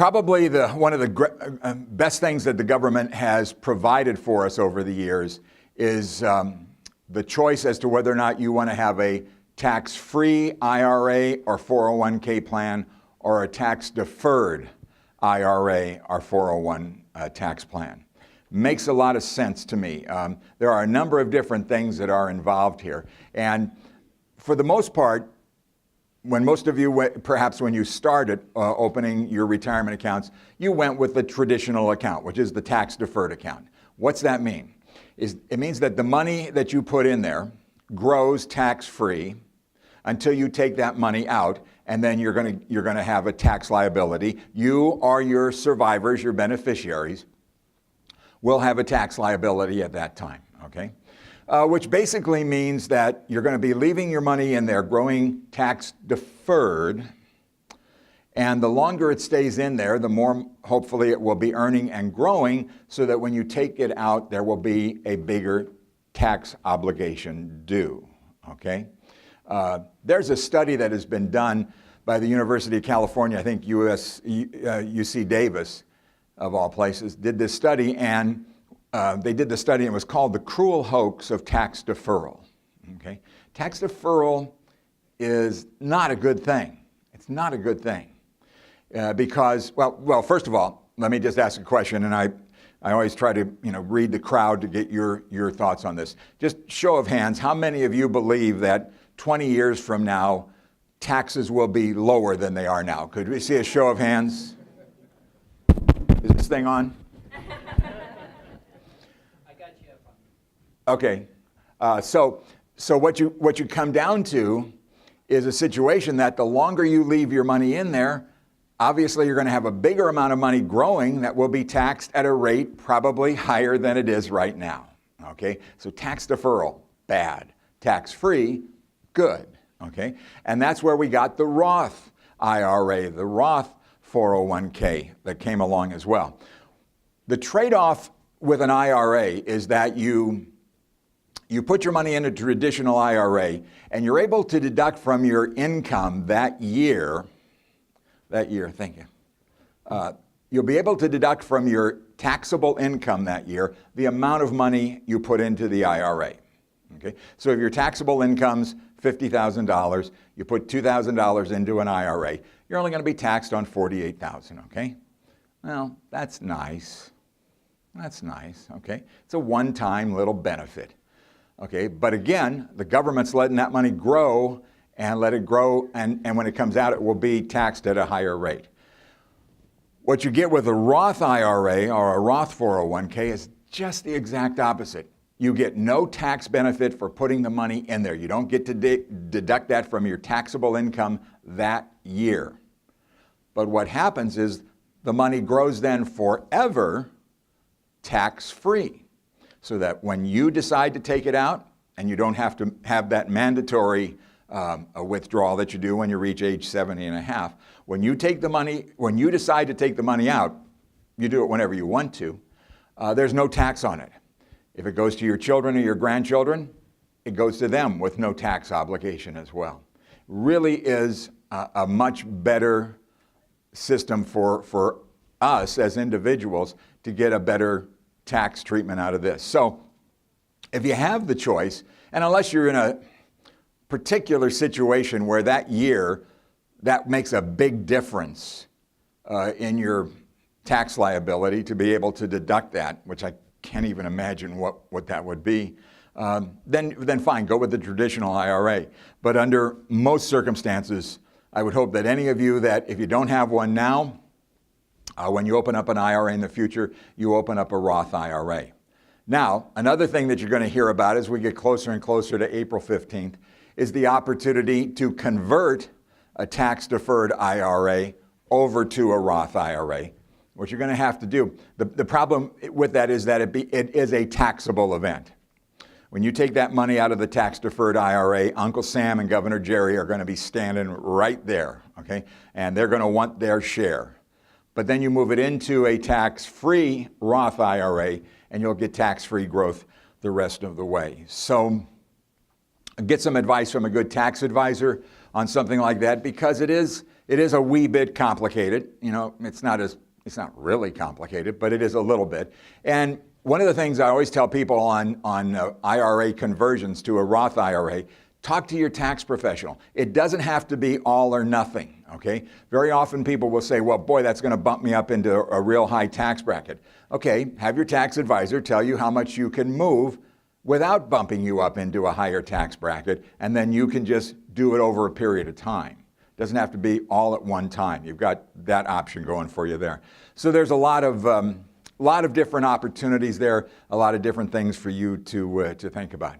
Probably one of the best things that the government has provided for us over the years is the choice as to whether or not you want to have a tax-free IRA or 401k plan or a tax-deferred IRA or 401 tax plan. Makes a lot of sense to me. There are a number of different things that are involved here. And for the most part, when most of you, perhaps when you started opening your retirement accounts, you went with the traditional account, which is the tax-deferred account. What's that mean? It means that the money that you put in there grows tax-free until you take that money out, and then you're going to have a tax liability. You or your survivors, your beneficiaries, will have a tax liability at that time, okay? Which basically means that you're going to be leaving your money in there growing tax deferred, and the longer it stays in there, the more hopefully it will be earning and growing, so that when you take it out, there will be a bigger tax obligation due, okay? There's a study that has been done by the University of California, I think UC Davis, of all places, did this study, and they did the study, and it was called The Cruel Hoax of Tax Deferral. Okay? Tax deferral is not a good thing. It's not a good thing. Because, well, first of all, let me just ask a question, and I always try to read the crowd to get your thoughts on this. Just show of hands, how many of you believe that 20 years from now, taxes will be lower than they are now? Could we see a show of hands? Is this thing on? Okay, so what you come down to is a situation that the longer you leave your money in there, obviously you're going to have a bigger amount of money growing that will be taxed at a rate probably higher than it is right now. Okay, so tax deferral, bad. Tax-free, good. Okay, and that's where we got the Roth IRA, the Roth 401k that came along as well. The trade-off with an IRA is that you put your money in a traditional IRA, and you're able to deduct from your income that year, thank you. You'll be able to deduct from your taxable income that year the amount of money you put into the IRA. Okay? So if your taxable income's $50,000, you put $2,000 into an IRA, you're only going to be taxed on $48,000, okay? Well, that's nice. That's nice, okay? It's a one-time little benefit. Okay, but again, the government's letting that money grow and let it grow, and when it comes out, it will be taxed at a higher rate. What you get with a Roth IRA or a Roth 401k is just the exact opposite. You get no tax benefit for putting the money in there. You don't get to deduct that from your taxable income that year. But what happens is the money grows then forever tax-free. So that when you decide to take it out, and you don't have to have that mandatory withdrawal that you do when you reach age 70 and a half, when you decide to take the money out, you do it whenever you want to, there's no tax on it. If it goes to your children or your grandchildren, it goes to them with no tax obligation as well. Really is a much better system for us as individuals to get a better tax treatment out of this. So if you have the choice, and unless you're in a particular situation where that year, that makes a big difference in your tax liability to be able to deduct that, which I can't even imagine what that would be, then fine, go with the traditional IRA. But under most circumstances, I would hope that any of you that if you don't have one now, when you open up an IRA in the future, you open up a Roth IRA. Now, another thing that you're going to hear about as we get closer and closer to April 15th is the opportunity to convert a tax-deferred IRA over to a Roth IRA, which you're going to have to do. The problem with that is that it is a taxable event. When you take that money out of the tax-deferred IRA, Uncle Sam and Governor Jerry are going to be standing right there, okay? And they're going to want their share. But then you move it into a tax-free Roth IRA, and you'll get tax-free growth the rest of the way. So get some advice from a good tax advisor on something like that, because it is a wee bit complicated. You know, it's not really complicated, but it is a little bit. And one of the things I always tell people on IRA conversions to a Roth IRA, talk to your tax professional. It doesn't have to be all or nothing, okay? Very often people will say, well, boy, that's going to bump me up into a real high tax bracket. Okay, have your tax advisor tell you how much you can move without bumping you up into a higher tax bracket, and then you can just do it over a period of time. It doesn't have to be all at one time. You've got that option going for you there. So there's a lot of different opportunities there, a lot of different things for you to think about.